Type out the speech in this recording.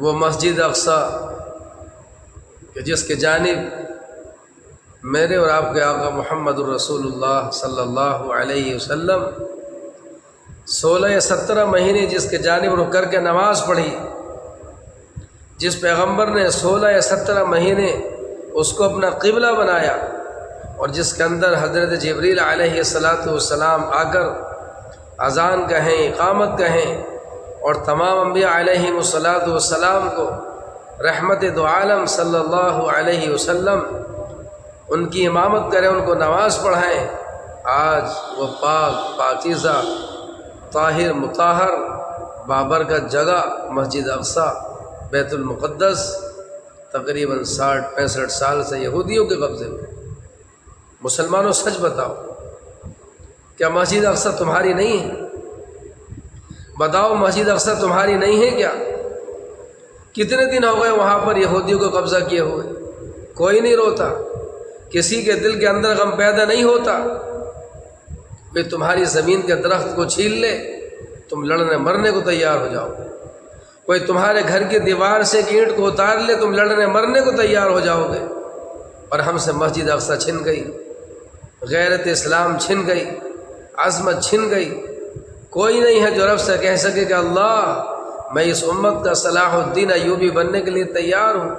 وہ مسجد اقصی کہ جس کے جانب میرے اور آپ کے آقا محمد الرسول اللہ صلی اللہ علیہ وسلم 16 یا 17 مہینے جس کے جانب رک کر کے نماز پڑھی، جس پیغمبر نے 16 یا 17 مہینے اس کو اپنا قبلہ بنایا، اور جس کے اندر حضرت جبریل علیہ السلام آ کر اذان کہیں، اقامت کہیں، اور تمام انبیاء علیہ السلام کو رحمت دو عالم صلی اللہ علیہ وسلم ان کی امامت کریں، ان کو نماز پڑھائیں، آج وہ پاک پاکیزہ طاہر مطہر بابرکت جگہ مسجد اقصی بیت المقدس تقریباً 60-65 سال سے یہودیوں کے قبضے میں۔ مسلمانوں سچ بتاؤ، کیا مسجد اقصی تمہاری نہیں ہے؟ بتاؤ مسجد اقصی تمہاری نہیں ہے کیا؟ کتنے دن ہو گئے وہاں پر یہودیوں کو قبضہ کیے ہوئے؟ کوئی نہیں روتا، کسی کے دل کے اندر غم پیدا نہیں ہوتا۔ کوئی تمہاری زمین کے درخت کو چھین لے، تم لڑنے مرنے کو تیار ہو جاؤ گے۔ کوئی تمہارے گھر کی دیوار سے ایک اینٹ کو اتار لے، تم لڑنے مرنے کو تیار ہو جاؤ گے۔ اور ہم سے مسجد اقصی چھن گئی، غیرت اسلام چھن گئی، عظمت چھن گئی۔ کوئی نہیں ہے جو رب سے کہہ سکے کہ اللہ میں اس امت کا صلاح الدین ایوبی بننے کے لیے تیار ہوں۔